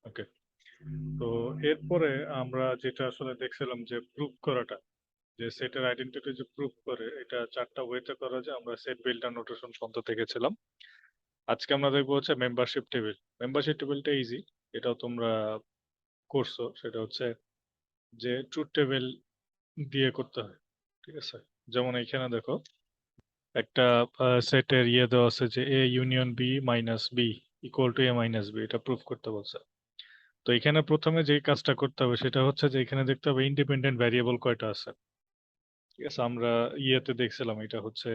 ওকে, তো এরপরে আমরা যেটা আসলে দেখছিলাম যে প্রুফ করাটা, যে সেটের আইডেন্টিটি যে প্রুফ করে, এটা চারটা ওয়েতে করা যায়। আমরা সেট বিল্ডার নোটেশন পর্যন্ত দেখেছিলাম। আজকে আমরা দেখবো হচ্ছে মেম্বারশিপ টেবিল। মেম্বারশিপ টেবিলটা ইজি, এটাও তোমরা করছো। সেটা হচ্ছে যে ট্রুথ টেবিল দিয়ে করতে হয়, ঠিক আছে? যেমন এখানে দেখো একটা সেটের দেওয়া আছে যে A union B minus B equal to A minus B, এটা প্রুফ করতে বলছে। তো এখানে প্রথমে যে কাজটা করতে হবে সেটা হচ্ছে যে এখানে দেখতে হবে ইন্ডিপেন্ডেন্ট ভ্যারিয়েবল কয়টা আছে। ঠিক আছে, আমরা দেখছিলাম, এটা হচ্ছে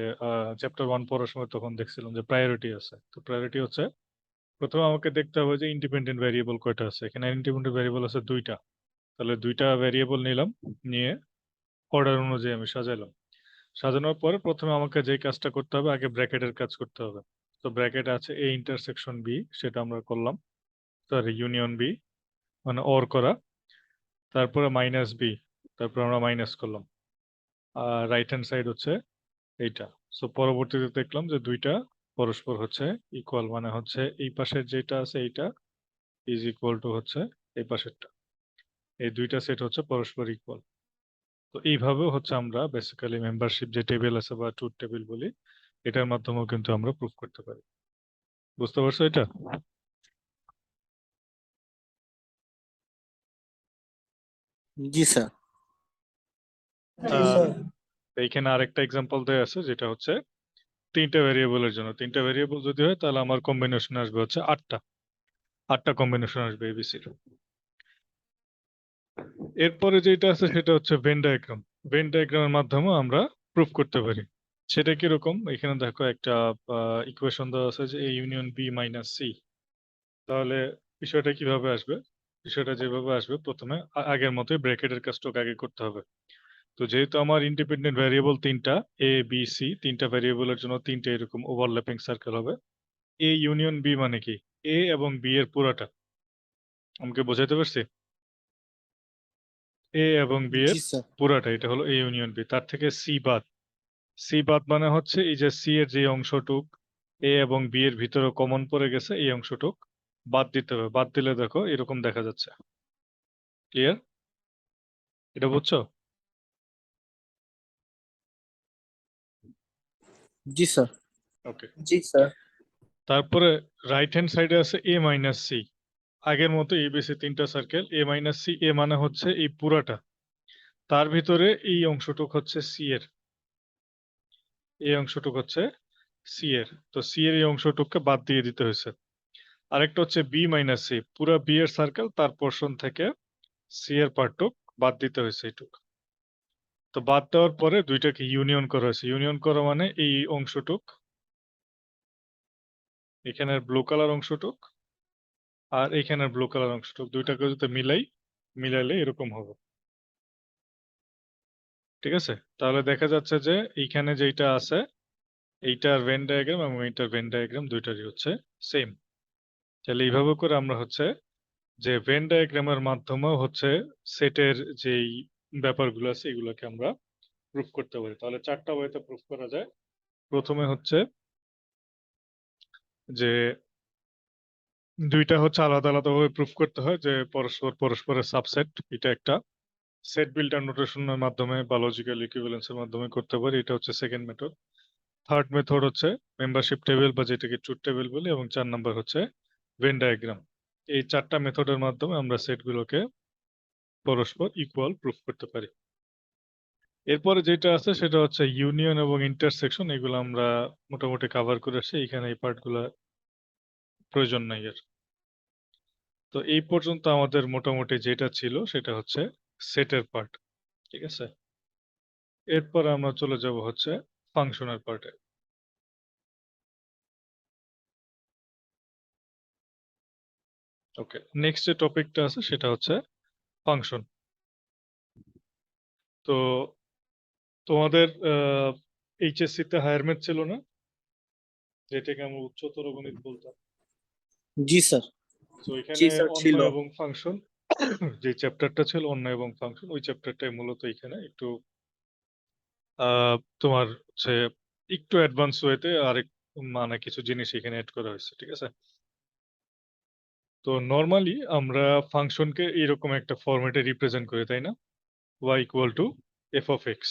চ্যাপ্টার 1 পড়ার সময় তখন দেখছিলাম যে প্রায়োরিটি আছে। তো প্রায়োরিটি হচ্ছে প্রথমে আমাকে দেখতে হবে যে ইন্ডিপেন্ডেন্ট ভ্যারিয়েবল কয়টা আছে। এখানে ইন্ডিপেন্ডেন্ট ভ্যারিয়েবল আছে দুইটা, তাহলে দুইটা ভ্যারিয়েবল নিলাম, নিয়ে অর্ডার অনুযায়ী আমি সাজাইলাম। সাজানোর পরে প্রথমে আমাকে যে কাজটা করতে হবে, আগে ব্র্যাকেটের কাজ করতে হবে। তো ব্র্যাকেট আছে এ ইন্টারসেকশন বি, সেটা আমরা করলাম। সরি, ইউনিয়ন বি মানে অর করা। তারপরে মাইনাস বি, তারপর আমরা মাইনাস করলাম। আর রাইট হ্যান্ড সাইড হচ্ছে এইটা। সো পরবর্তীতে দেখলাম যে দুইটা পরস্পর হচ্ছে ইকুয়াল, মানে হচ্ছে এই পাশের যেটা আছে এইটা ইজ ইকুয়াল টু হচ্ছে এই পাশেরটা। এই দুইটা সেট হচ্ছে পরস্পর ইকুয়াল। তো এইভাবেও হচ্ছে আমরা বেসিক্যালি মেম্বারশিপ যে টেবিল আছে বা ট্রুথ টেবিল বলি, এটার মাধ্যমেও কিন্তু আমরা প্রুফ করতে পারি। বুঝতে পারছো এটা? জি স্যার। আহ, এইখানে আরেকটা এক্সাম্পল দেওয়া আছে, যেটা হচ্ছে তিনটা ভেরিয়েবলের জন্য। তিনটা ভেরিয়েবল যদি হয় তাহলে আমার কম্বিনেশন আসবে হচ্ছে আটটা। আটটা কম্বিনেশন আসবে এবিসির। এরপরে যেটা আছে সেটা হচ্ছে ভেন ডায়াগ্রাম। ভেন ডায়াগ্রামের মাধ্যমে আমরা প্রুফ করতে পারি। সেটা কিরকম, এখানে দেখো একটা ইকুয়েশন দেওয়া আছে যে A union B minus C. তাহলে বিষয়টা কিভাবে আসবে? বিষয়টা যেভাবে আসবে, প্রথমে আগের মতোই ব্র্যাকেটের কাজটাকে আগে করতে হবে। তো যেহেতু আমার ইন্ডিপেন্ডেন্ট ভ্যারিয়েবল তিনটা, এ বি সি, তিনটা ভ্যারিয়েবলের জন্য তিনটা এরকম ওভারল্যাপিং সার্কেল হবে। এ ইউনিয়ন বি মানে কি? এ এবং বি এর পুরাটা। আমাকে বোঝাতে পারছি? এ এবং বি এর জি স্যার। পুরাটা, এটা হলো এ ইউনিয়ন বি। তার থেকে সি বাদ। সি বাদ মানে হচ্ছে এই যে সি এর যে অংশটুক এ এবং বি এর ভিতরে কমন পড়ে গেছে, এই অংশটুক বাদ দিতে হবে। বাদ দিলে দেখো এরকম দেখা যাচ্ছে। ক্লিয়ার? এটা বুঝছো? জি স্যার। ওকে। জি স্যার। তারপরে রাইট হ্যান্ড সাইডে আছে এ মাইনাস সি। আগের মতো এবিসি তিনটা সার্কেল, এ মাইনাস সি। এ মানে হচ্ছে এই পুরাটা, তার ভিতরে এই অংশটুক হচ্ছে সি এর। এই অংশটুক হচ্ছে সি এর। তো সি এর এই অংশটুককে বাদ দিয়ে দিতে হয়েছে। আরেকটা হচ্ছে বি মাইনাস সি, পুরো বি এর সার্কেল, তার পোর্শন থেকে সি এর পার্টটুক বাদ দিতে হয়েছে এইটুক। তো বাদ দেওয়ার পরে দুইটাকে ইউনিয়ন করা হয়েছে। ইউনিয়ন করা মানে এই অংশটুক, এখানের ব্লু কালার অংশটুক আর এখানের ব্লু কালার অংশটুক, দুইটাকে যদি মিলাইলে এরকম হবে। ঠিক আছে, তাহলে দেখা যাচ্ছে যে এইখানে যেটা আছে এইটার ভেন ডায়াগ্রাম এবং এইটার ভেন ডায়াগ্রাম দুইটারই হচ্ছে সেম। তাহলে এইভাবে করে আমরা হচ্ছে যে ভেন ডায়াগ্রামের মাধ্যমেও হচ্ছে সেটের যেই ব্যাপারগুলো আছে এগুলোকে আমরা প্রুফ করতে পারি। তাহলে চারটা ওয়েতে প্রুফ করা যায়। প্রথমে হচ্ছে যে দুইটা হচ্ছে আলাদা আলাদা ভাবে প্রুফ করতে হয় যে পরস্পরের সাবসেট। এটা একটা সেট বিল্ডার নোটেশনের মাধ্যমে বা লজিক্যাল ইকুইভ্যালেন্সের মাধ্যমে করতে পারি। এটা হচ্ছে সেকেন্ড মেথড। থার্ড মেথড হচ্ছে মেম্বারশিপ টেবিল বা যেটাকে ট্রুথ টেবিল বলি, এবং 4 নাম্বার হচ্ছে ভেন ডায়াগ্রাম। এই চারটা মেথডের মাধ্যমে আমরা সেটগুলোকে পরস্পর ইকুয়াল প্রুফ করতে পারি। এরপরে যেটা আছে সেটা হচ্ছে ইউনিয়ন এবং ইন্টারসেকশন। এগুলো আমরা মোটামুটি কভার করে আসছি, এখানে এই পার্টগুলো প্রয়োজন নাই এর। তো এই পর্যন্ত আমাদের মোটামুটি যেটা ছিল সেটা হচ্ছে সেটের পার্ট। ঠিক আছে, এরপর আমরা চলে যাব হচ্ছে ফাংশনের পার্টে। ওকে, নেক্সট যে টপিকটা আছে সেটা হচ্ছে ফাংশন। তো তোমাদের এইচএসসি তে হায়ার ম্যাথ ছিল না, যেটাকে আমরা উচ্চতর গণিত বলতাম? জি স্যার। তো জি এখানে স্যার অন্য ছিল। এবং ফাংশন যে চ্যাপ্টারটা ছিল, অন্য এবং ফাংশন, ওই চ্যাপ্টারটাই মূলত এখানে একটু তোমার হচ্ছে একটু অ্যাডভান্স ওয়েতে আরেক মানে কিছু জিনিস এখানে এড করা হয়েছে। ঠিক আছে, তো নর্মালি আমরা ফাংশনকে এরকম একটা ফরম্যাটে রিপ্রেজেন্ট করি, তাই না? y equal to F of X.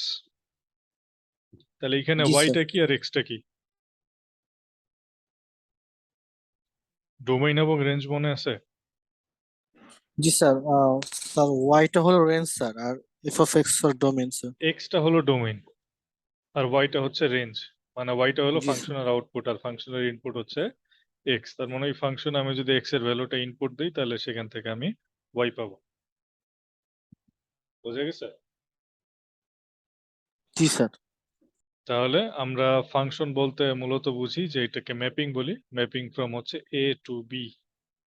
তাহলে এখানে জি স্যার। ওয়াইটা কি আর এক্সটা কি? ডোমেইন এবং রেঞ্জ মনে আছে? জি স্যার। স্যার ওয়াইটা হলো রেঞ্জ স্যার, আর F of X for domain sir. এক্সটা হলো ডোমেইন আর ওয়াইটা হচ্ছে রেঞ্জ। মানে ওয়াইটা হলো জি স্যার। ফাংশনের আউটপুট আর ফাংশনের ইনপুট হচ্ছে এক্স। তার মানে এই ফাংশনে আমি যদি এক্স এর ভ্যালুটা ইনপুট দিই তাহলে সেখান থেকে আমি ওয়াই পাবো। বুঝা গেছে? জি স্যার। তাহলে আমরা ফাংশন বলতে মূলত বুঝি যে এটাকে ম্যাপিং বলি। ম্যাপিং ফ্রম হচ্ছে এ টু বি,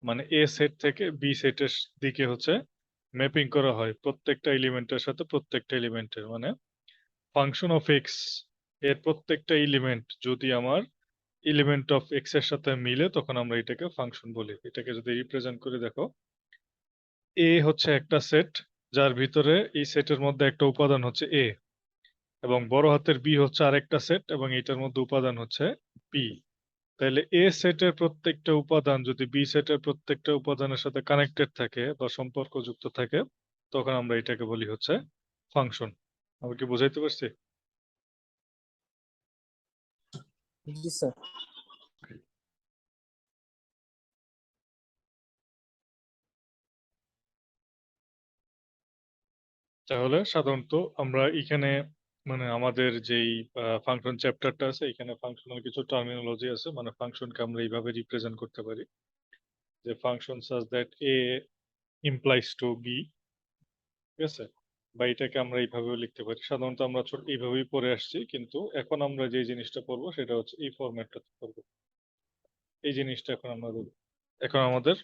মানে এ সেট থেকে বি সেটের দিকে হচ্ছে ম্যাপিং করা হয় প্রত্যেকটা এলিমেন্টের সাথে প্রত্যেকটা এলিমেন্টের। মানে ফাংশন অফ এক্স এর প্রত্যেকটা এলিমেন্ট যদি আমার এলিমেন্ট অফ এক্স এর সাথে মিলে তখন আমরা এটাকে ফাংশন বলি। এটাকে যদি রিপ্রেজেন্ট করে দেখো, এ হচ্ছে একটা সেট যার ভিতরে এই সেটের মধ্যে একটা উপাদান হচ্ছে এ, এবং বড় হাতের বি হচ্ছে আরেকটা সেট এবং এটার মধ্যে উপাদান হচ্ছে বি। তাহলে এ সেটের প্রত্যেকটা উপাদান যদি বি সেটের প্রত্যেকটা উপাদানের সাথে কানেক্টেড থাকে বা সম্পর্কযুক্ত থাকে তখন আমরা এটাকে বলি হচ্ছে ফাংশন। আমি কি বুঝাইতে পারছি? জি স্যার। তাহলে সাধারণত আমরা এখানে মানে আমাদের যেই ফাংশন চ্যাপ্টারটা আছে এখানে ফাংশনাল কিছু টার্মিনোলজি আছে, মানে ফাংশনকে আমরা এইভাবে রিপ্রেজেন্ট করতে পারি যে function such that A implies to B, ঠিক আছে? বা এটাকে আমরা এইভাবেও লিখতে পারি। সাধারণত আমরা ছোট এইভাবেই পড়ে আসছি, কিন্তু এখন আমরা যে জিনিসটা পড়বো সেটা হচ্ছে এই ফরম্যাটটাতে পড়বো। এই জিনিসটা এখন আমরা দেখব। এখন আমাদের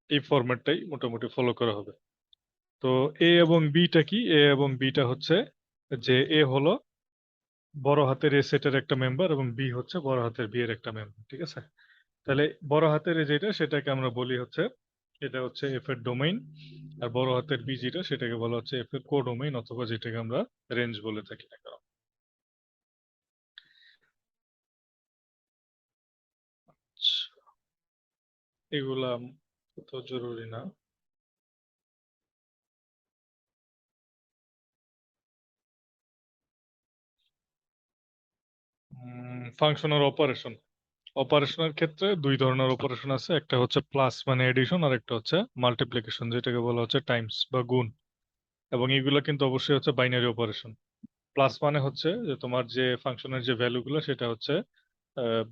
এই ফরম্যাটটাই মোটামুটি ফলো করা হবে। তো এ এবং বিটা কি? এ এবং বিটা হচ্ছে যে এ হলো বড় হাতের এ সেটের একটা মেম্বার এবং বি হচ্ছে বড় হাতের বি এর একটা মেম্বার, ঠিক আছে? তাহলে বড় হাতের এ যেটা সেটাকে আমরা বলি হচ্ছে এটা হচ্ছে এফ এর ডোমেইন, আর বড় হাতের বি যেটা সেটাকে বলা হচ্ছে এফ এর কোডোমেইন অথবা যেটাকে আমরা রেঞ্জ বলে থাকি না কেন। আচ্ছা, এগুলা তো জরুরি না। Functional operation. অপারেশনের ক্ষেত্রে দুই ধরনের অপারেশন আছে, একটা হচ্ছে প্লাস মানে এডিশন আর একটা হচ্ছে মাল্টিপ্লিকেশন যেটাকে বলা হচ্ছে টাইমস বা গুণ। এবং এগুলো কিন্তু অবশ্যই হচ্ছে বাইনারি অপারেশন। প্লাস মানে হচ্ছে যে তোমার যে ফাংশনের যে ভ্যালুগুলো সেটা হচ্ছে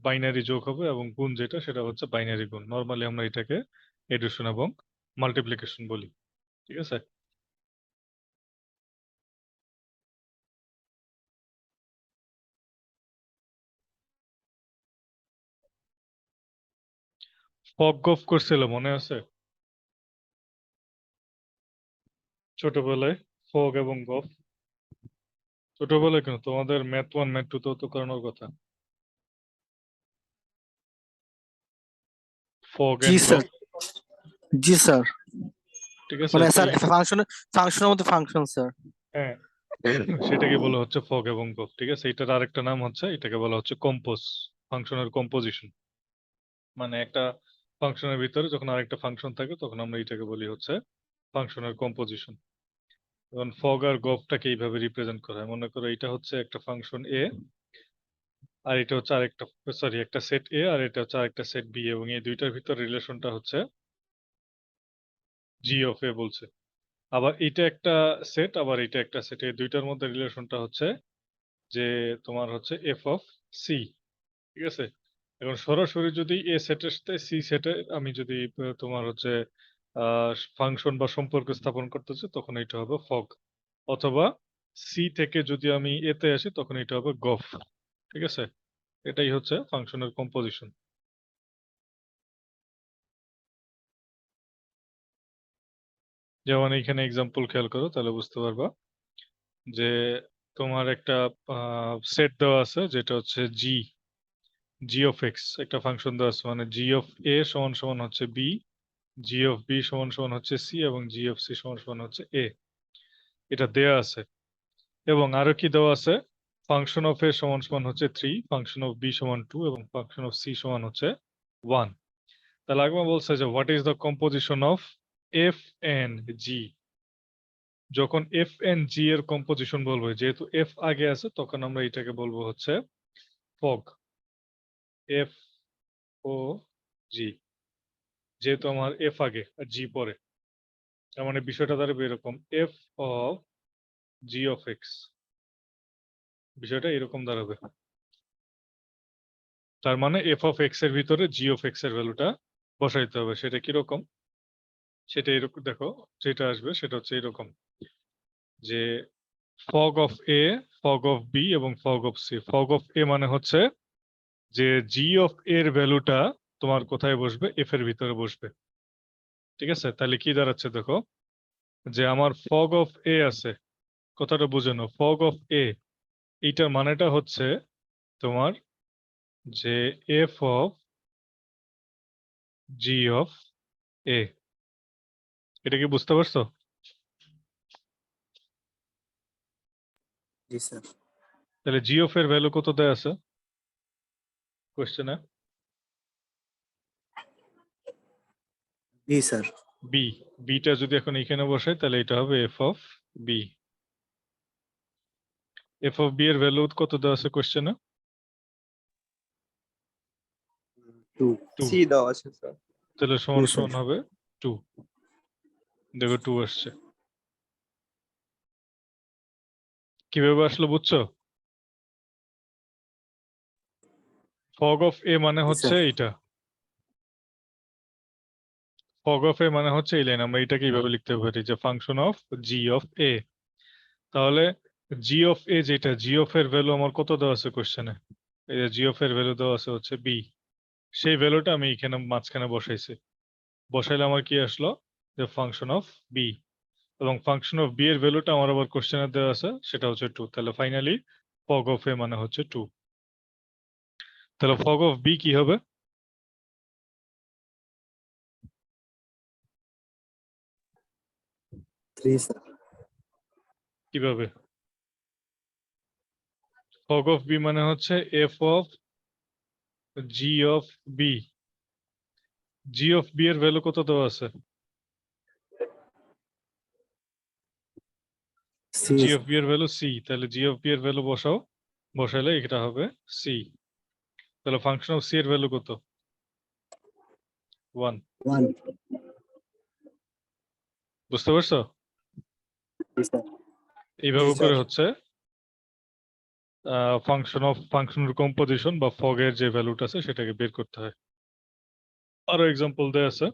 বাইনারি যোগ হবে, এবং গুণ যেটা সেটা হচ্ছে বাইনারি গুণ। নর্মালি আমরা এটাকে এডিশন এবং মাল্টিপ্লিকেশন বলি, ঠিক আছে? ফগ গফ করছিল মনে আছে ছোটবেলায়? ফগ এবং গফ ছোটবেলায় কেন, তোমাদের ম্যাথ ওয়ান ম্যাথ টু তো করানোর কথা। ফগ জি এন্ড স্যার। গফ, জি স্যার। ঠিক আছে? মানে তো স্যার ফাংশনের মধ্যে ফাংশন স্যার। হ্যাঁ, সেটাকে বলা হচ্ছে ফগ এবং গফ, ঠিক আছে? এটার আরেকটা নাম হচ্ছে এটাকে বলা হচ্ছে কম্পোজ, ফাংশনের কম্পোজিশন। মানে একটা ফাংশনের ভিতরে যখন আরেকটা ফাংশন থাকে তখন আমরা এটাকে বলি হচ্ছে ফাংশনের কম্পোজিশন। যেমন ফগ আর গফটাকে এইভাবে রিপ্রেজেন্ট করা হয়। মনে করো এটা হচ্ছে একটা ফাংশন এ আর এটা হচ্ছে আরেকটা, সরি, একটা সেট এ আর এটা হচ্ছে আরেকটা সেট বি, এবং এই দুইটার ভিতর রিলেশনটা হচ্ছে জি অফ এ বলছে। আবার এটা একটা সেট, আবার এটা একটা সেট, এই দুইটার মধ্যে রিলেশনটা হচ্ছে যে তোমার হচ্ছে এফ অফ সি, ঠিক আছে? এখন সরাসরি যদি এ সেটের সাথে সি সেটে আমি যদি তোমার হচ্ছে ফাংশন বা সম্পর্ক স্থাপন করতে চাই তখন এটা হবে ফগ, অথবা সি থেকে যদি আমি এতে আসি তখন এটা হবে গফ, ঠিক আছে? এটাই হচ্ছে ফাংশনের কম্পোজিশন। যেমন এইখানে এক্সাম্পল খেয়াল করো তাহলে বুঝতে পারবা যে তোমার একটা সেট দেওয়া আছে যেটা হচ্ছে জি, জি অফ এক্স একটা ফাংশন দেওয়া আছে, মানে জি অফ এ সমান সমান হচ্ছে বি, জি অফ বি সমান সমান হচ্ছে সি, এবং জি অফ সি সমান সমান হচ্ছে এ। এটা দেয়া আছে। এবং আরো কি দেওয়া আছে? ফাংশন অফ এ সমান সমান হচ্ছে 3, ফাংশন অফ বি সমান 2 এবং ফাংশন অফ সি সমান হচ্ছে 1। তাহলে আগে বলছে যে what is the composition of F N G. যখন এফ এন জি এর কম্পোজিশন বলবো, যেহেতু এফ আগে আছে তখন আমরা এটাকে বলবো হচ্ছে ফগ, এফ ও জি, যেহেতু আমার এফ আগে আর জি পরে। তার মানে বিষয়টা দাঁড়াবে এরকম, F of G of x, বিষয়টা এরকম দাঁড়াবে। তার মানে এফ অফ এক্স এর ভিতরে জি অফ এক্স এর ভ্যালুটা বসাইতে হবে। সেটা কিরকম, সেটা এরকম দেখো, যেটা আসবে সেটা হচ্ছে এরকম যে fog of a, fog of b এবং fog of c. Fog of a মানে হচ্ছে যে জি অফ এর ভ্যালুটা তোমার কোথায় বসবে, এফ এর ভিতরে বসবে। ঠিক আছে, তাহলে কি দাঁড়াচ্ছে দেখো, যে আমার ফগ অফ এ আছে, কথাটা বুঝে নাও, ফগ অফ এ এইটার মানেটা হচ্ছে তোমার যে এফ অফ জি অফ এ। এটা কি বুঝতে পারছো? জি স্যার। তাহলে জি অফ এর ভ্যালু কত দেয়া আছে কোশ্চেনে? জি স্যার। বি। বিটা যদি এখন এখানে বসাই তাহলে এটা হবে F of B. F of B এর ভ্যালু কত দেওয়া আছে কোশ্চেনে? 2। 2। সি দেওয়া আছে স্যার। তাহলে সমান Yes, sir. সমান হবে 2। দেখো 2 আসছে। কিভাবে আসলো বুঝছো? ফগ অফ এ মানে Yes, হচ্ছে sir. এটা, ফগ অফ এ মানে হচ্ছে এই লাইন। আমরা এটাকে এইভাবে লিখতে পারি যে ফাংশন অফ জি অফ এ। তাহলে জি অফ এ যেটা, জি অফ এর ভ্যালু আমার কত দেওয়া আছে কোশ্চেনে? এই যে জি অফ এর ভ্যালু দেওয়া আছে হচ্ছে বি। সেই ভ্যালুটা আমি এখানে মাঝখানে বসাইছি। বসাইলে আমার কি আসলো, যে ফাংশন অফ বি। এবং ফাংশন অফ বি এর ভ্যালুটা আমার আবার কোশ্চেনে দেওয়া আছে, সেটা হচ্ছে 2। তাহলে ফাইনালি ফগ অফ এ মানে হচ্ছে 2। তাহলে ফগ অফ বি কি হবে? 3, sir. কিভাবে? ফগ অফ বি মানে হচ্ছে F of G of B. G of B এর ভ্যালু কত দেওয়া আছে? C, জি sir. অফ বি এর ভ্যালু সি। তাহলে জি অফ বি এর ভ্যালু বসাও, বসাইলে এটা হবে সি। তাহলে ফাংশন অফ সি এর ভ্যালু কত? 1। 1. বুঝতে পারছো? Yes, sir. এইভাবে Yes, করে sir. হচ্ছে ফাংশনের কম্পোজিশন বা ফগের যে ভ্যালুটা আছে সেটাকে বের করতে হয়। আরো এক্সাম্পল দেয়া আছে,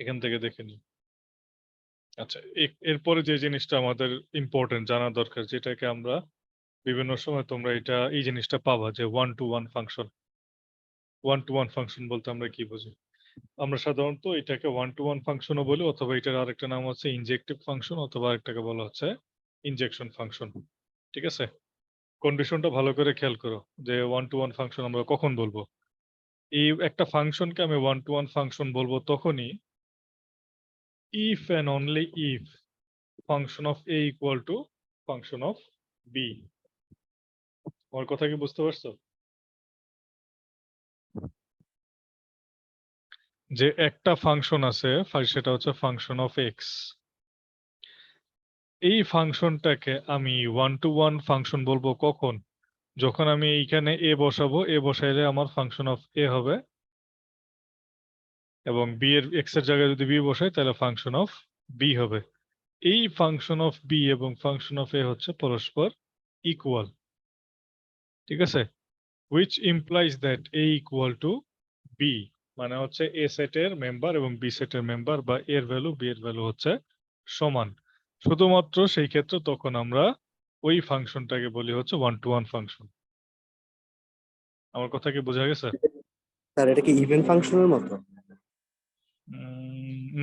এখান থেকে দেখে নিই। আচ্ছা, এরপরে যে জিনিসটা আমাদের ইম্পর্টেন্ট জানা দরকার, যেটাকে আমরা বিভিন্ন সময় তোমরা এটা এই জিনিসটা পাবা, যে one to one function. One to one function বলতে আমরা কি বুঝি? আমরা সাধারণত এটাকে ওয়ান টু ওয়ান ফাংশনও বলি, অথবা এটার আরেকটা নাম হচ্ছে ইনজেক্টিভ ফাংশন, অথবা আরেকটাকে বলা হচ্ছে ইনজেকশন ফাংশন। ঠিক আছে, কন্ডিশনটা ভালো করে খেয়াল করো যে ওয়ান টু ওয়ান ফাংশন আমরা কখন বলবো। এই একটা ফাংশনকে আমি ওয়ান টু ওয়ান ফাংশন বলবো তখনই if and only if function of A equal to function of B. আমার কথা কি বুঝতে পারছো? যে একটা ফাংশন আছে, সেটা হচ্ছে ফাংশন অফ এক্স। এই ফাংশনটাকে আমি ওয়ান টু ওয়ান ফাংশন বলবো কখন? যখন আমি এইখানে এ বসাবো, এ বসাইলে আমার ফাংশন অফ এ হবে, এবং বি এর এক্স এর জায়গায় যদি বি বসাই তাহলে ফাংশন অফ বি হবে। এই ফাংশন অফ বি এবং ফাংশন অফ এ হচ্ছে পরস্পর ইকুয়াল। ঠিক আছে, which implies that a equal to b, মানে হচ্ছে এ সেটের মেম্বার এবং বি সেটের মেম্বার, বা এর ভ্যালু বি এর ভ্যালু হচ্ছে সমান। শুধুমাত্র সেই ক্ষেত্রে তখন আমরা ওই ফাংশনটাকে বলি হচ্ছে ওয়ান টু ওয়ান ফাংশন। আমার কথা কি বোঝা গেছে? স্যার এটা কি ইভেন ফাংশনের মতো?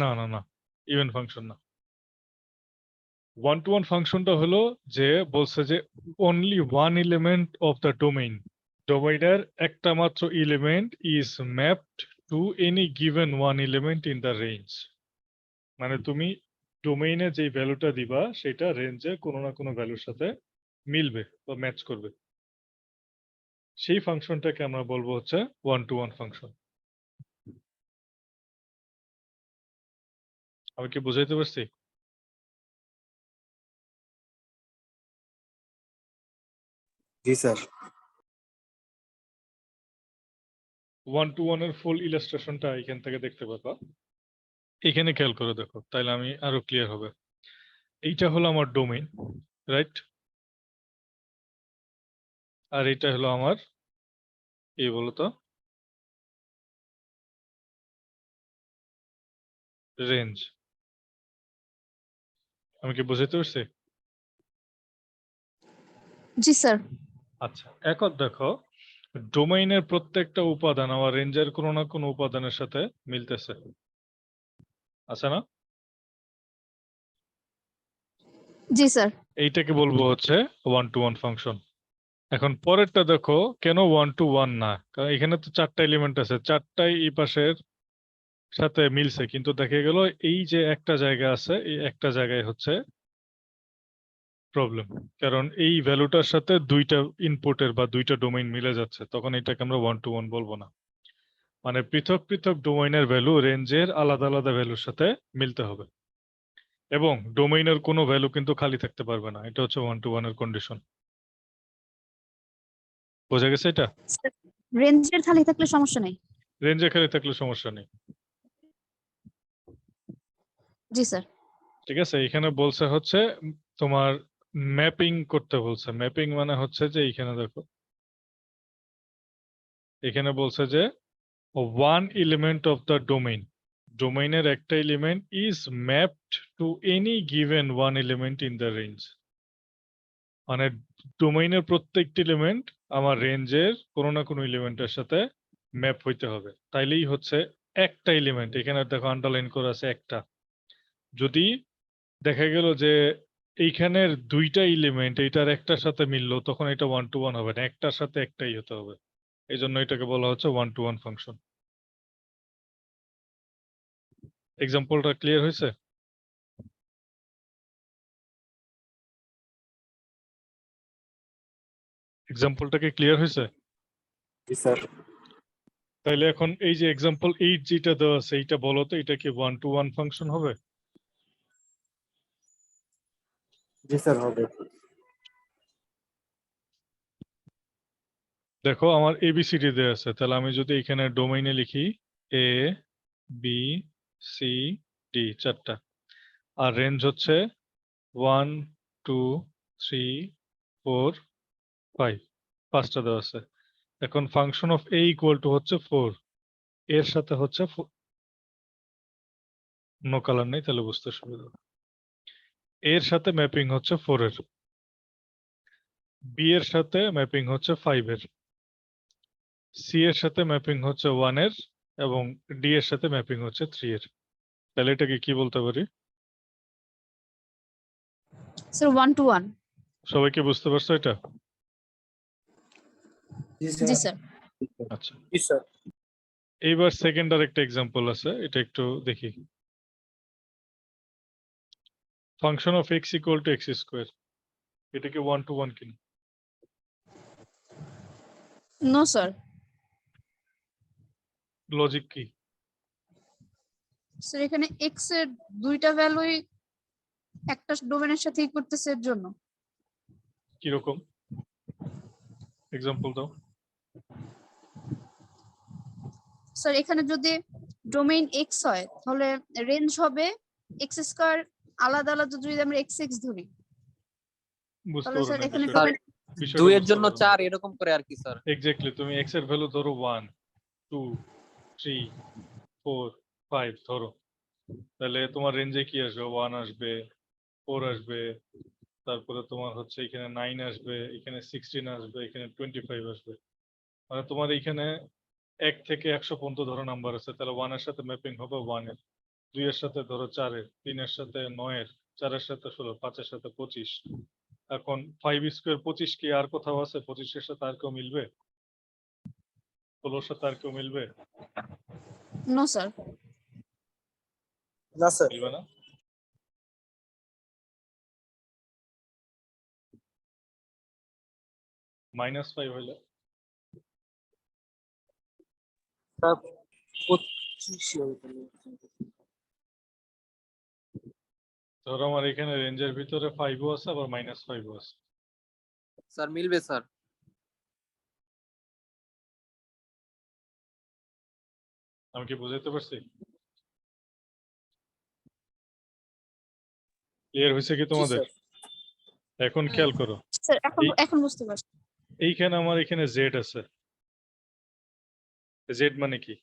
না না না, ইভেন ফাংশন না। ওয়ান টু ওয়ান ফাংশনটা হলো যে বলছে যে only one element of the domain, ডোমেইনের একটা মাত্র element is mapped to any given one element in the range. মানে তুমি ডোমেইনে যে ভ্যালুটা দিবা সেটা রেঞ্জের কোনো না কোনো ভ্যালুর সাথে মিলবে বা ম্যাচ করবে। সেই ফাংশনটাকে আমরা বলবো হচ্ছে ওয়ান টু ওয়ান ফাংশন। আমি কি বুঝাইতে পারছি? জি স্যার। 1-to-1 এর ফুল ইলাস্ট্রেশনটা এখান থেকে দেখতে পাবা। এখানে খেয়াল করে দেখো, তাইলে আমি আরো ক্লিয়ার হবে। এইটা হলো আমার ডোমেইন, রাইট? আর এটা হলো আমার কি বলতো রেঞ্জ। আমি কি বুঝাইতে পারছি? জি স্যার। আচ্ছা, এখন দেখো ডোমেইনের প্রত্যেকটা উপাদান আমার রেঞ্জের কোনো না কোনো উপাদানের সাথে মিলতেছে, আছে না? জি স্যার। এইটাকে বলবো হচ্ছে 1-to-1 ফাংশন। এখন পরেরটা দেখো কেন 1-to-1 না, কারণ এখানে তো 4টা এলিমেন্ট আছে, 4টাই এই পাশের সাথে মিলছে, কিন্তু দেখা গেল এই যে একটা জায়গা আছে, এই একটা জায়গায় হচ্ছে প্রবলেম, কারণ এই ভ্যালুটার সাথে দুইটা ইনপুটের বা দুইটা ডোমেইন মিলে যাচ্ছে, তখন এটাকে আমরা 1-to-1 বলবো না। মানে পৃথক পৃথক ডোমেইনের ভ্যালু রেঞ্জের আলাদা আলাদা ভ্যালুর সাথে মিলতে হবে, এবং ডোমেইনের কোনো ভ্যালু কিন্তু খালি থাকতে পারবে না। এটা হচ্ছে 1-to-1 এর কন্ডিশন। বোঝা গেছে এটা? রেঞ্জের খালি থাকলে সমস্যা নেই। রেঞ্জে খালি থাকলে সমস্যা নেই। জি স্যার। ঠিক আছে, এখানে বলছে হচ্ছে তোমার ম্যাপিং করতে বলছে। ম্যাপিং মানে হচ্ছে যে এখানে দেখো, এখানে বলছে যে one element of the domain, ডোমেইনের একটা element is mapped to any given one element in the range। মানে ডোমেইনের প্রত্যেকটি এলিমেন্ট আমার রেঞ্জের কোনো না কোনো এলিমেন্টের সাথে ম্যাপ হইতে হবে, তাইলেই হচ্ছে একটা এলিমেন্ট। এখানে দেখো আন্ডারলাইন করা আছে একটা। যদি দেখা গেল যে এইখানের দুইটা এলিমেন্ট এইটার একটার সাথে মিললো, তখন এটা 1-to-1 হবে না, একটার সাথে একটাই হতে হবে। এই জন্য এটাকে বলা হচ্ছে 1-to-1 ফাংশন। এক্সাম্পলটা ক্লিয়ার হয়েছে? এক্সাম্পলটা কি ক্লিয়ার হয়েছে? জি স্যার। তাইলে এখন এই যে এক্সাম্পল 8 যেটা দেওয়া আছে, এইটা বলো তো, এটা কি 1-to-1 ফাংশন হবে? জি স্যার হবে। দেখো আমার এবিসিডি দেওয়া আছে, তাহলে আমি যদি এখানে ডোমেইনে লিখি এ বি সি ডি, 4টা, আর রেঞ্জ হচ্ছে 1 2 3 4 5, 5টা দেওয়া আছে। এখন function of A equal two হচ্ছে 4, এর সাথে হচ্ছে নো কালার নেই, তাহলে বুঝতে সুবিধা হবে। এর সাথে ম্যাপিং হচ্ছে 4 এর, বি এর সাথে ম্যাপিং হচ্ছে 5 এর, সি এর সাথে ম্যাপিং হচ্ছে 1 এর, এবং ডি এর সাথে ম্যাপিং হচ্ছে 3 এর। তাহলে এটাকে কি বলতে পারি? Sir 1-to-1। সবাই কি বুঝতে পারছো এটা? জি জি স্যার। স্যার। আচ্ছা, জি স্যার। এইবার সেকেন্ড আর একটা এক্সাম্পল আছে, এটা একটু দেখি। Function of X equal to X square, এটা কি 1-to-1 কিনা? No sir. লজিক কি? স্যার এখানে এক্স এর দুইটা ভ্যালুই একটা ডোমেনের সাথে করতেছে, এর জন্য। কিরকম এক্সাম্পল দাও। স্যার এখানে যদি ডোমেইন এক্স হয়, তাহলে রেঞ্জ হবে এক্স স্কয়ার আলাদা আলাদা। যদি আমরা এক্স এক্স ধরি, বুঝতে তাহলে পারো স্যার না এখানে বিষয়টা? ডোমেইন বিষয়টা 2 এর বুঝতে জন্য পারো না। 4 এরকম করে আর কি স্যার। এক্স্যাক্টলি, তুমি এক্স এর ভ্যালু ধরো 1 2 3 4 5 ধরো, তাহলে তোমার রেঞ্জে কি আসবে? 1 আসবে, 4 আসবে, তারপরে তোমার হচ্ছে এখানে 9 আসবে, এখানে 16 আসবে, এখানে 25 আসবে। মানে তোমার এখানে 1 থেকে 100 পর্যন্ত ধরো নাম্বার আছে, তাহলে 1 এর সাথে ম্যাপিং হবে 1 এর, 2 এর সাথে ধরো 4 এর, 3 এর সাথে 9 এর, 4 এর সাথে 16, 5 এর সাথে 25। এখন 5 স্কোয়ার 25 কি আর কোথাও আছে? 25 এর সাথে আর কেউ মিলবে? 16 এর সাথে আর কেউ মিলবে? No sir. না স্যার। মিলবে না। -5 হইলে স্যার 25 হবে। ধরো আমার এখানে রেঞ্জের ভিতরে 5ও আছে আবার -5ও আছে। স্যার মিলবে স্যার। আমি কি বুঝাইতে পারছি? ক্লিয়ার হয়েছে কি জি তোমাদের? স্যার। এখন খেয়াল করো, স্যার এখন এই- এখন বুঝতে পারছি। এইখানে আমার এখানে জেড আছে। জেড মানে কি?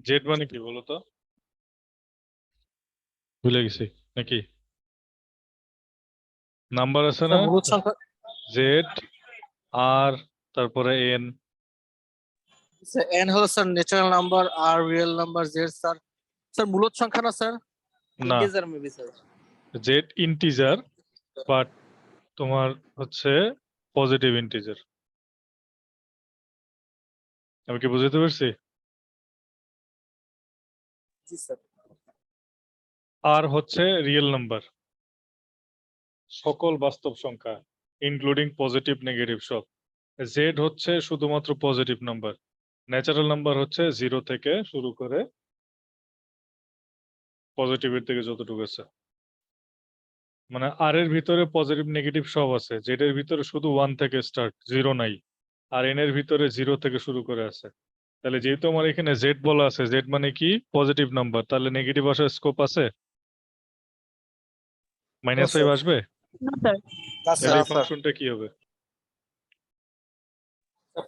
জেড মানে কি বলো তো? ভুলে গেছি নাকি? নাম্বার আছে না? স্যার মূলদ সংখ্যা জেড আর তারপরে এন। স্যার এন হলো স্যার ন্যাচারাল নাম্বার আর real number Z sir. Sir মূলদ সংখ্যা না স্যার? না, integer maybe sir. Z integer, but তোমার হচ্ছে পজিটিভ ইন্টিজার। আমি কি বুঝতে পারছি? জি স্যার। আর হচ্ছে রিয়েল নাম্বার, সকল বাস্তব সংখ্যা ইনক্লুডিং পজিটিভ নেগেটিভ সব। জেড হচ্ছে শুধুমাত্র পজিটিভ নাম্বার। ন্যাচারাল নাম্বার হচ্ছে 0 থেকে শুরু করে পজিটিভের দিকে যতটুকু আছে। মানে আর এর ভিতরে পজিটিভ নেগেটিভ সব আছে, জেড এর ভিতরে শুধু 1 থেকে স্টার্ট, 0 নাই। আর এন এর ভিতরে 0 থেকে শুরু করে আছে। তাহলে যেহেতু আমার এখানে জেড বলা আছে, জেড মানে কি পজিটিভ নাম্বার, তাহলে নেগেটিভ আসার স্কোপ আছে? -5 আসবে? না স্যার। না তাহলে এই স্যার ফাংশনটা কি হবে?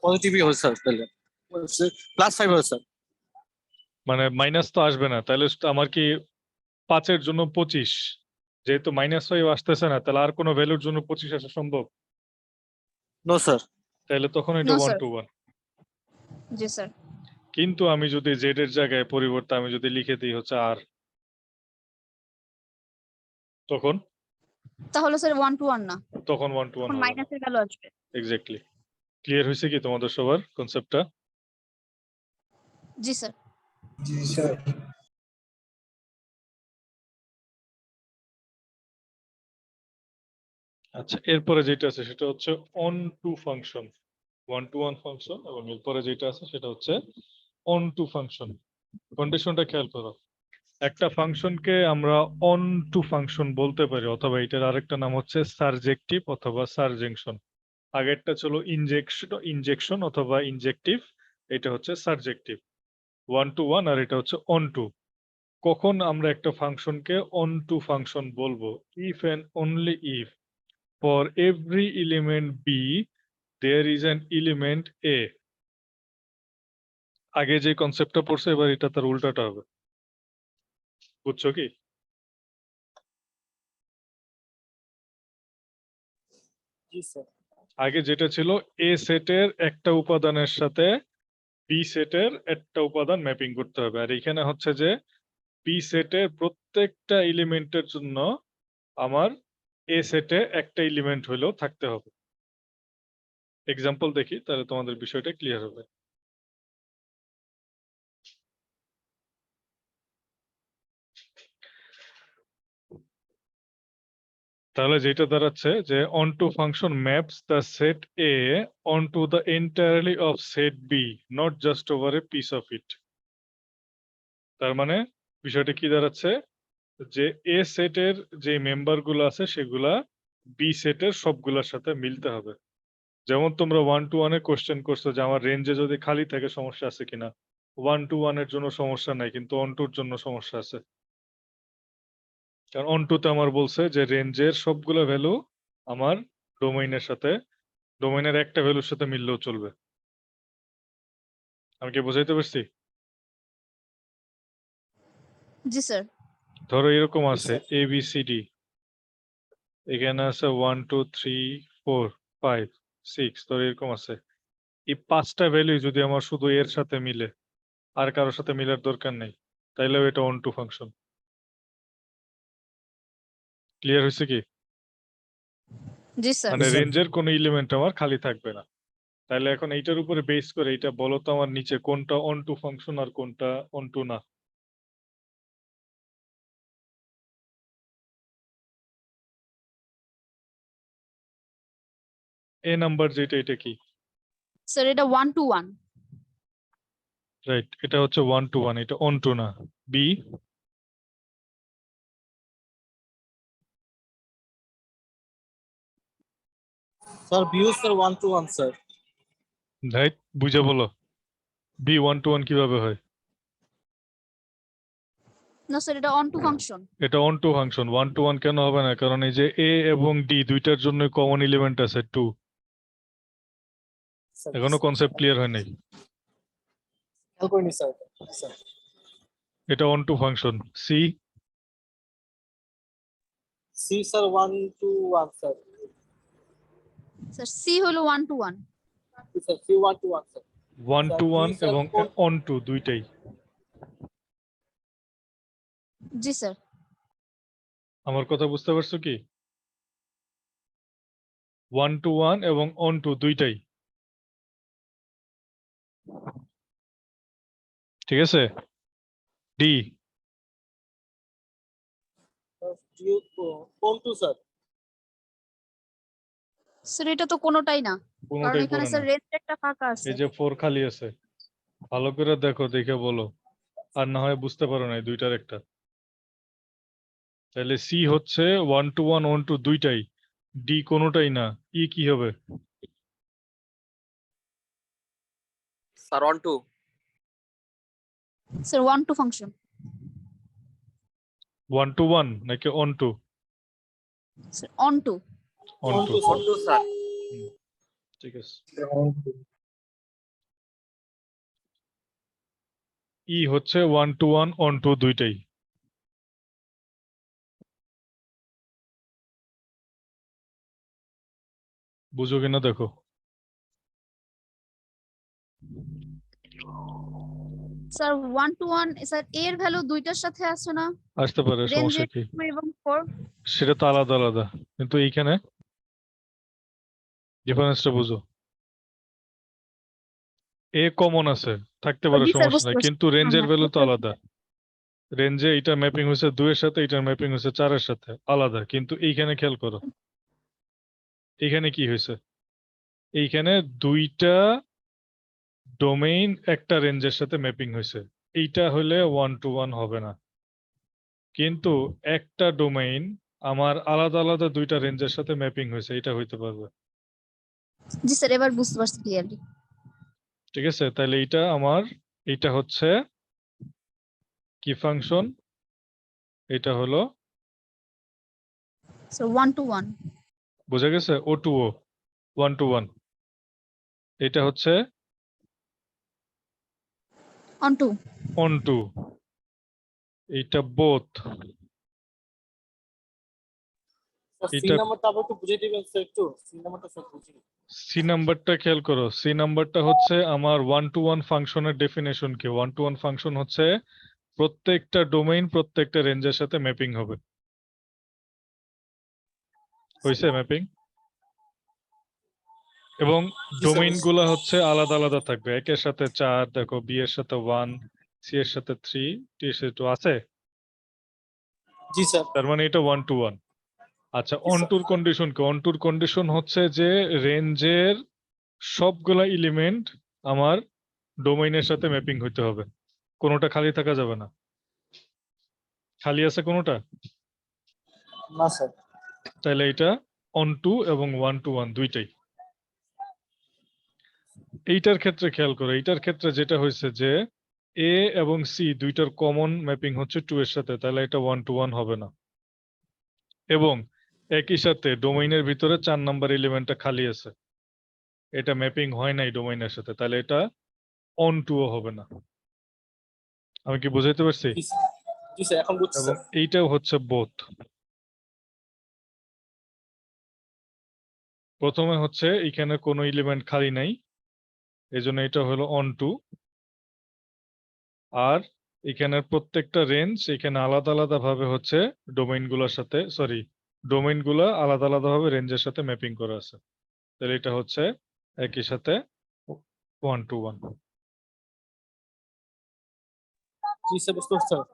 পজিটিভই হবে স্যার তাহলে +5 হবে স্যার। মানে মাইনাস তো আসবে না, তাহলে তো আমার কি 5-এর জন্য 25, যেহেতু -5 আসতেছে না, তাহলে আর কোনো ভ্যালুর জন্য 25 আসা সম্ভব? No sir. তাহলে তখন এটা No, 1 sir. to 1। জি স্যার। কিন্তু আমি যদি জেড এর জায়গায় পরিবর্তে আমি যদি লিখে দিই হচ্ছে আর, তখন তাহলে স্যার 1 to 1 না, তখন 1 to 1 তখন হবে না। মাইনাসের ভ্যালু আসবে। এক্স্যাক্টলি। ক্লিয়ার হয়েছে কি তোমাদের সবার কনসেপ্টটা? জি স্যার। জি স্যার। আচ্ছা, এরপরে যেটা আছে সেটা হচ্ছে onto function, 1 to 1 function, এবং এরপরে যেটা আছে সেটা হচ্ছে অন টু ফাংশন। কন্ডিশনটা খেয়াল করো, একটা ফাংশনকে আমরা অন টু ফাংশন বলতে পারি, অথবা এটার আরেকটা নাম হচ্ছে সারজেক্টিভ অথবা সারজেকশন। আগেরটা ছিল ইনজেকশন অথবা ইনজেক্টিভ, এটা হচ্ছে সারজেক্টিভ। 1 to 1 আর এটা হচ্ছে অন টু। কখন আমরা একটা ফাংশনকে অন টু ফাংশন বলবো? If and only if for every element B there is an element A. আগে যে কনসেপ্টটা পড়ছে এবার এটা তার উল্টাটা হবে, বুঝছো কি? জি স্যার। আগে যেটা ছিল এ সেটের একটা উপাদানের সাথে বি সেটের একটা উপাদান ম্যাপিং করতে হবে, আর এখানে হচ্ছে যে বি সেটের প্রত্যেকটা এলিমেন্টের জন্য আমার এ সেটে একটা এলিমেন্ট হলেও থাকতে হবে। এক্সাম্পল দেখি তাহলে তোমাদের বিষয়টা ক্লিয়ার হবে। তাহলে যেটা দাঁড়াচ্ছে যে onto function maps the set A onto the entirely of set B, not just over a piece of it. তার মানে বিষয়টা কি দাঁড়াচ্ছে, যে এ সেটের যে মেম্বার গুলো আছে সেগুলা বি সেটের সবগুলোর সাথে মিলতে হবে। যেমন তোমরা 1 to 1 এ কোশ্চেন করছো যে আমার রেঞ্জে যদি খালি থাকে সমস্যা আছে কিনা। 1 to 1 এর জন্য সমস্যা নাই, কিন্তু অনটুর জন্য সমস্যা আছে। কারণ অনটুতে আমার বলছে যে রেঞ্জের সবগুলো ভ্যালু আমার ডোমেইনের সাথে, ডোমেইনের একটা ভ্যালুর সাথে মিললেও চলবে। আমি কি বুঝাইতে পারছি? জি স্যার। ধরো এরকম আছে এ বি সি ডি, এখানে আছে 1 2 3 4 5 6, ধরো এরকম আছে। এই 5টা ভ্যালু যদি আমার শুধু এর সাথে মিলে, আর কারোর সাথে মিলার দরকার নেই, তাইলেও এটা অন টু ফাংশন। ক্লিয়ার হয়েছে কি? জি স্যার। মানে রেঞ্জের কোনো এলিমেন্ট আমার খালি থাকবে না। তাহলে এখন এইটার উপরে বেস করে এটা বলো তো আমার নিচে কোনটা অন টু ফাংশন আর কোনটা অন টু না। এ নাম্বার যেটা, এটা কি? স্যার এটা 1 to 1। রাইট, এটা হচ্ছে 1 to 1, এটা on to না। B, sir view sir 1 to 1 sir. Right, বুঝে বলো। বি 1 to 1 কিভাবে হয়? না স্যার, এটা অন টু ফাংশন। এটা অন টু ফাংশন। 1 to 1 কেন হবে না? কারণ এই যে এ এবং ডি দুইটার জন্য কমন এলিমেন্ট আছে 2। স্যার এখনো কনসেপ্ট ক্লিয়ার হয় নাই। খেয়াল করিনি স্যার। স্যার এটা onto function. C, C sir 1 to 1 sir. Sir C হলো 1 to 1। Sir C 1 to 1 sir. 1 sir to D 1 sir এবং কোন অন টু দুইটাই। জি স্যার। আমার কথা বুঝতে পারছো কি? 1 to 1 এবং অন টু দুইটাই। ঠিক আছে? ডি, ডি কোন টু স্যার। স্যার এটা তো কোনোটাই না, কারণ কোনোটাই এখানে পড়ে স্যার না। রেঞ্জ একটা ফাঁকা আছে। এই যে 4 খালি আছে। ভালো করে দেখো, দেখে বলো। আর না হয় বুঝতে পারো না, এই দুইটার একটা। তাহলে সি হচ্ছে 1 to 1 অন টু দুইটাই, ডি কোনোটাই না। ই কি হবে? Sir onto. Sir 1 to function. 1 to 1 নাকি onto? Sir onto. Onto. Onto sir. ঠিক আছে। ই হচ্ছে 1 to 1 অন টু দুইটাই। বুঝো কিনা দেখো। স্যার 1 টু 1, স্যার এর ভ্যালু দুইটার সাথে আছে না, আসতে পারে, সমস্যা রেঞ্জের কি? 2 এবং 4। সেটা তো আলাদা আলাদা, কিন্তু এইখানে ডিফারেন্সটা বুঝো। এ কমন আছে, থাকতে পারে, জি স্যার, সমস্যা বুঝতে নাই, পারছি। কিন্তু হ্যাঁ রেঞ্জের হ্যাঁ, ভ্যালু তো বুঝতে আলাদা। পারছি। রেঞ্জে এটা ম্যাপিং হয়েছে 2 এর সাথে, এটার ম্যাপিং হয়েছে 4 এর সাথে, আলাদা। কিন্তু এইখানে খেয়াল করো, এইখানে কি হয়েছে? এইখানে দুইটা ডোমেইন একটা রেঞ্জের সাথে ম্যাপিং হয়েছে। এইটা হলে 1 to 1 হবে না। কিন্তু একটা ডোমেইন আমার আলাদা আলাদা দুইটা রেঞ্জের সাথে ম্যাপিং হয়েছে, এটা হইতে পারবে। জি স্যার, এবার বুঝতে পারছি ক্লিয়ারলি। ঠিক আছে? তাহলে এইটা আমার, এইটা হচ্ছে কি ফাংশন? এটা হলো, স্যার 1 টু 1। বোঝা গেছে? ও টু ও, 1 to 1। এটা হচ্ছে অন টু। Onto. এইটা বোথ। স্যার সি এটা নাম্বারটা আবার একটু বুঝিয়ে দিবেন স্যার একটু। সি নাম্বারটা স্যার বুঝিয়ে। সি নাম্বারটা খেয়াল করো। সি নাম্বারটা হচ্ছে আমার 1 to 1 ফাংশনের ডেফিনেশন কি? 1 to 1 ফাংশন হচ্ছে প্রত্যেকটা ডোমেইন প্রত্যেকটা রেঞ্জের সাথে ম্যাপিং হবে। হয়েছে ম্যাপিং? এবং জি স্যার ডোমেইন গুলা হচ্ছে আলাদা আলাদা থাকবে। একের সাথে 4, দেখো বি এর সাথে 1, সি এর সাথে 3, টি এর সাথে 2 আছে। জি স্যার। তার মানে এটা 1 to 1। আচ্ছা, জি অন স্যার। টুর কন্ডিশন কি? অন টুর কন্ডিশন হচ্ছে যে রেঞ্জের সবগুলা এলিমেন্ট আমার ডোমেইনের সাথে ম্যাপিং হইতে হবে, কোনোটা খালি থাকা যাবে না। খালি আছে কোনোটা? না স্যার। তাহলে এটা অন টু এবং 1 to 1 দুইটাই। এইটার ক্ষেত্রে খেয়াল করো, এইটার ক্ষেত্রে যেটা হয়েছে যে এ এবং সি দুইটার কমন ম্যাপিং হচ্ছে 2 এর সাথে, তাহলে এটা 1 to 1 হবে না। এবং একই সাথে ডোমেইনের ভিতরে 4 নাম্বার এলিমেন্টটা খালি আছে, এটা ম্যাপিং হয় নাই ডোমেইনের সাথে, তাহলে এটা অন টু ও হবে না। আমি কি বুঝাইতে পারছি? জি স্যার। জি স্যার, এখন বুঝছি এবং স্যার। এইটাও হচ্ছে বোথ। প্রথমে হচ্ছে এখানে কোনো এলিমেন্ট খালি নাই, এজন্য এটা হলো অন টু। আর এখানের প্রত্যেকটা রেঞ্জ এখানে আলাদা আলাদা ভাবে হচ্ছে ডোমেইন গুলোর সাথে, সরি, ডোমেইন গুলা আলাদা আলাদা ভাবে রেঞ্জের সাথে ম্যাপিং করা আছে। তাহলে এটা হচ্ছে একই সাথে 1 to 1। জি স্যার, বুঝতে পারছি স্যার।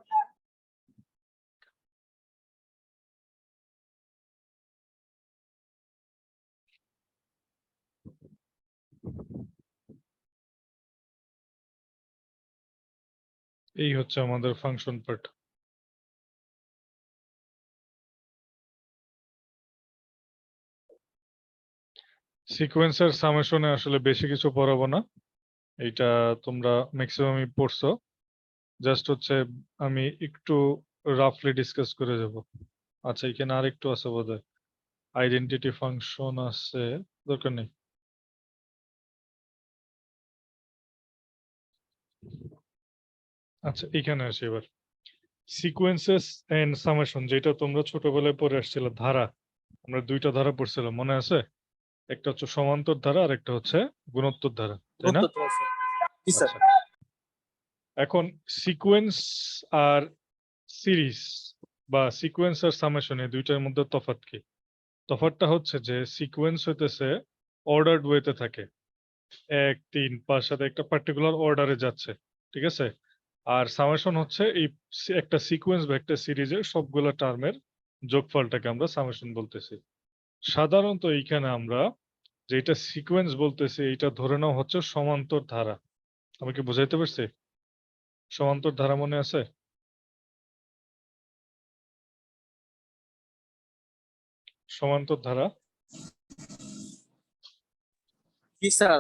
এই হচ্ছে আমাদের ফাংশন পার্ট। সিকোয়েন্সের সামেশনে আসলে বেশি কিছু পড়াবো না, এইটা তোমরা ম্যাক্সিমামই পড়ছো। জাস্ট হচ্ছে আমি একটু রাফলি ডিসকাস করে যাব। আচ্ছা, এখানে আর একটু আছে বোধহয়, আইডেন্টিটি ফাংশন আছে, দরকার নেই। আচ্ছা, এখানে আসি এবার। সিকোয়েন্সেস এন্ড সামেশন, যেটা তোমরা ছোটবেলায় পড়ে আসছিলে, ধারা, আমরা দুইটা ধারা পড়ছিলাম, মনে আছে? একটা হচ্ছে সমান্তর ধারা আর একটা হচ্ছে গুণোত্তর ধারা, তাই না? গুরুত্ব আছে জি স্যার। আচ্ছা, এখন সিকোয়েন্স আর সিরিজ বা সিকোয়েন্স আর সামেশন, এই দুইটার মধ্যে তফাৎ কি? তফাৎটা হচ্ছে যে সিকোয়েন্স হইতেছে অর্ডারড ওয়েতে থাকে, 1 3 5 সাথে একটা পার্টিকুলার অর্ডারে যাচ্ছে, ঠিক আছে? আর সামেশন হচ্ছে এই একটা সিকোয়েন্স বা একটা সিরিজের সবগুলা টার্মের যোগফলটাকে আমরা সামেশন বলতেছি। সাধারণত এইখানে আমরা যেটা সিকোয়েন্স বলতেছি এটা ধরে নেওয়া হচ্ছে সমান্তর ধারা। আমি কি বুঝাইতে পারছি? সমান্তর ধারা মনে আছে? সমান্তর ধারা, জি স্যার,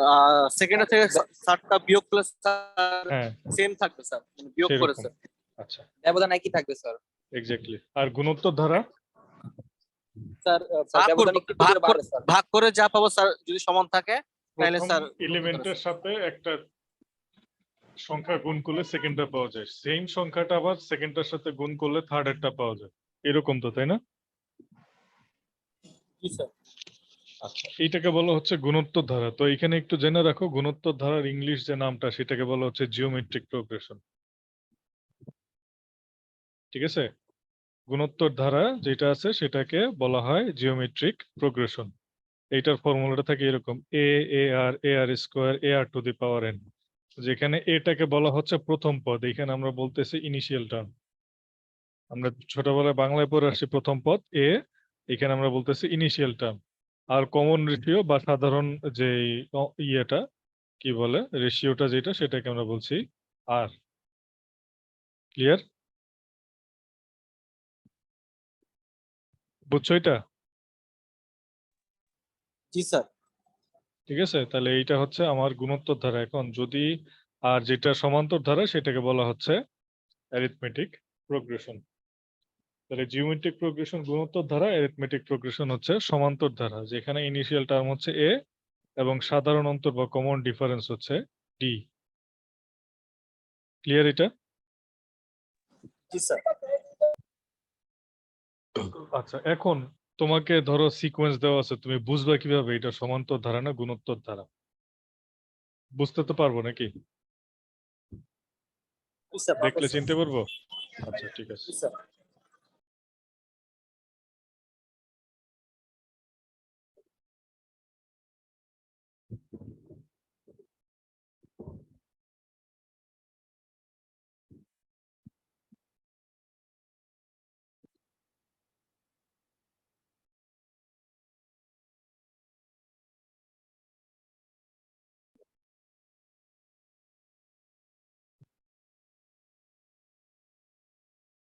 সেকেন্ডে থেকে স্যারটা বিয়োগ প্লাস হ্যাঁ সেম থাকবে স্যার, মানে বিয়োগ করে সেরকম। স্যার। আচ্ছা, ব্যবধান একই থাকবে স্যার। এক্স্যাক্টলি। আর গুণোত্তর ধারা, স্যার স্যার, ভাগ ব্যবধান করব, একটু একটু করে বাড়ে স্যার। ভাগ করে যা পাবো স্যার যদি সমান থাকে তাহলে প্রথম স্যার এলিমেন্টের সাথে একটা সংখ্যা গুণ করলে সেকেন্ডটা পাওয়া যায়, সেম সংখ্যাটা আবার সেকেন্ডটার সাথে গুণ করলে থার্ডেরটা পাওয়া যায়, এরকম তো, তাই না? জি স্যার। আচ্ছা, এইটাকে বলা হচ্ছে গুণোত্তর ধারা। তো এখানে একটু জেনে রাখো, গুণোত্তর ধারার ইংলিশ যে নামটা সেটাকে বলা হচ্ছে জিওমেট্রিক প্রোগ্রেশন, ঠিক আছে? গুণোত্তর ধারা যেটা আছে সেটাকে বলা হয় জিওমেট্রিক প্রোগ্রেশন। এইটার ফর্মুলাটা থাকে এরকম: a r square a R to the power n, যেখানে এটাকে বলা হচ্ছে প্রথম পদ, এখানে আমরা বলতেছি ইনিশিয়াল টার্ম। আমরা ছোটবেলায় বাংলায় পড়ে আসছি প্রথম পদ এ, এখানে আমরা বলতেছি ইনিশিয়াল টার্ম। আর কমন রেশিও বা সাধারণ যে ইয়েটা কি বলে, রেশিওটা যেটা, সেটাকে আমরা বলছি আর। ক্লিয়ার? বুঝছো এটা? জি স্যার। ঠিক আছে, তাহলে এইটা হচ্ছে আমার গুণোত্তর ধারা। এখন যদি আর যেটা সমান্তর ধারা সেটাকে বলা হচ্ছে অ্যারিথমেটিক প্রোগ্রেশন। তাহলে জিওমেট্রিক প্রোগ্রেশন গুণোত্তর ধারা, অ্যারিথমেটিক প্রোগ্রেশন হচ্ছে সমান্তর ধারা, যেখানে ইনিশিয়াল টার্ম হচ্ছে এ এবং সাধারণ অন্তর বা কমন ডিফারেন্স হচ্ছে ডি। ক্লিয়ার এটা? জি স্যার। আচ্ছা, এখন তোমাকে ধরো সিকোয়েন্স দেওয়া আছে, তুমি বুঝবে কিভাবে এটা সমান্তর ধারা না গুণোত্তর ধারা? বুঝতে তো পারবো নাকি? জি স্যার, পাবো দেখলে স্যার। চিনতে পারবো? আচ্ছা, ঠিক আছে। জি স্যার।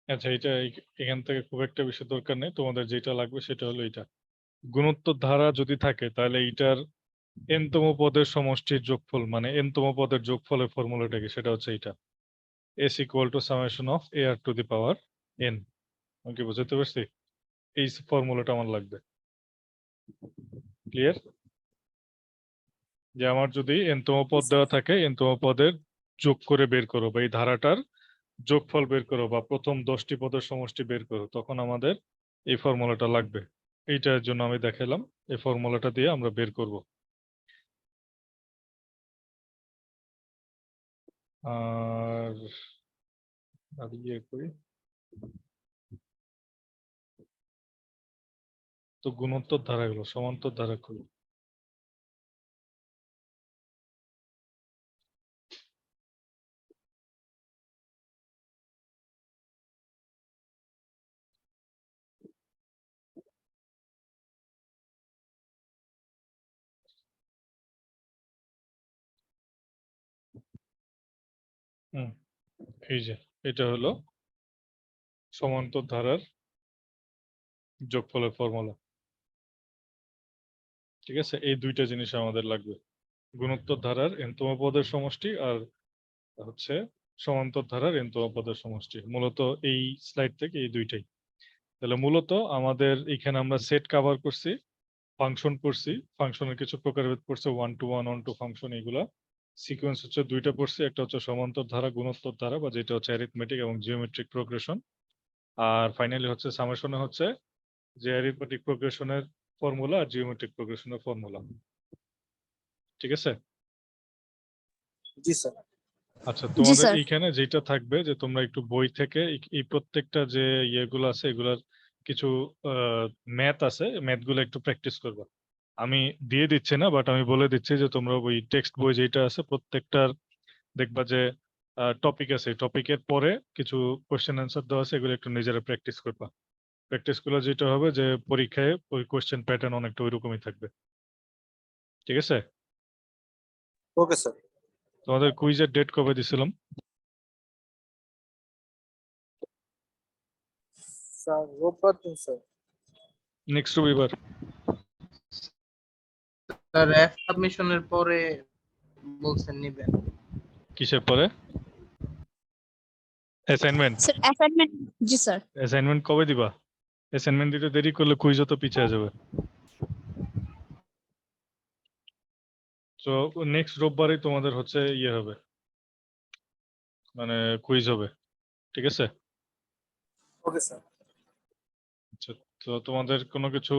আচ্ছা, এটা এখান থেকে খুব একটা বেশি দরকার নেই, তোমাদের যেটা লাগবে সেটা হলো এটা। গুণোত্তর ধারা যদি থাকে তাহলে এইটার এনতম পদের সমষ্টির যোগফল, মানে এনতম পদের যোগফলের ফর্মুলাটা কি, সেটা হচ্ছে এটা: S equal to summation of A R to the power N. আমি কি বুঝতে পারছি? এই ফর্মুলাটা আমার লাগবে। ক্লিয়ার? যে আমার যদি এনতম পদ দেওয়া থাকে, এনতম পদের যোগ করে বের করো, বা এই ধারাটার যোগফল বের করো, বা প্রথম 10টি পদের সমষ্টি বের করো, তখন আমাদের এই ফর্মুলাটা লাগবে। এইটার জন্য আমি দেখালাম, এই ফর্মুলাটা দিয়ে আমরা বের করব। আর আর ইয়ে করি তো, গুণোত্তর ধারাগুলো, সমান্তর ধারাগুলো। হুম, এই যে এটা হলো সমান্তর ধারার যোগফলের ফর্মুলা। ঠিক আছে, এই দুইটা জিনিস আমাদের লাগবে, গুণোত্তর ধারার n-তম পদের সমষ্টি আর হচ্ছে সমান্তর ধারার n-তম পদের সমষ্টি। মূলত এই স্লাইড থেকে এই দুইটাই। তাহলে মূলত আমাদের এখানে আমরা সেট কভার করছি, ফাংশন পড়ছি, ফাংশনের কিছু প্রকারভেদ পড়ছে, 1 to 1 1 to ফাংশন, এগুলা সিকোয়েন্স হচ্ছে দুইটা পড়ছি, একটা হচ্ছে সমান্তর ধারা গুণোত্তর ধারা বা যেটা হচ্ছে অ্যারিথমেটিক এবং জিওমেট্রিক প্রোগ্রেশন, আর ফাইনালি হচ্ছে সামেশনে হচ্ছে যে অ্যারিথমেটিক প্রোগ্রেশনের ফর্মুলা আর জিওমেট্রিক প্রোগ্রেশনের ফর্মুলা। ঠিক আছে? জি স্যার। আচ্ছা, জি তোমাদের স্যার। এইখানে যেটা থাকবে যে তোমরা একটু বই থেকে এই প্রত্যেকটা যে ইয়েগুলো আছে এগুলার কিছু ম্যাথ আছে, ম্যাথ গুলো একটু প্র্যাকটিস করবা। আমি দিয়ে দিচ্ছি না, বাট আমি বলে দিচ্ছি যে তোমরা ওই টেক্সট বই যেটা আছে প্রত্যেকটার দেখবা যে টপিক আছে, টপিকের পরে কিছু কোশ্চেন অ্যান্সার দেওয়া আছে, এগুলো একটু নিজেরা প্র্যাকটিস করবা। প্র্যাকটিস করলে যেটা হবে যে পরীক্ষায় ওই কোশ্চেন প্যাটার্ন অনেকটা ওইরকমই থাকবে। ঠিক আছে? Okay sir. তোমাদের কুইজের ডেট কবে দিছিলাম? স্যার রোববার দিন স্যার। নেক্সট রবিবার। স্যার এফ সাবমিশনের পরে বলছেন নিবেন। কিসের পরে? অ্যাসাইনমেন্ট। স্যার অ্যাসাইনমেন্ট, জি স্যার। অ্যাসাইনমেন্ট কবে দিবা? অ্যাসাইনমেন্ট দিতে দেরি করলে কুইজও তো পিছিয়ে যাবে। তো নেক্সট রোববারই তোমাদের হচ্ছে ইয়ে হবে, মানে কুইজ হবে। ঠিক আছে? Okay sir. আচ্ছা, তো তোমাদের কোনো কিছু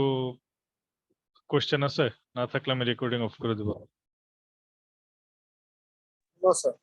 কোশ্চেন আছে? না থাকলে আমি রেকর্ডিং অফ করে দেবো। No sir.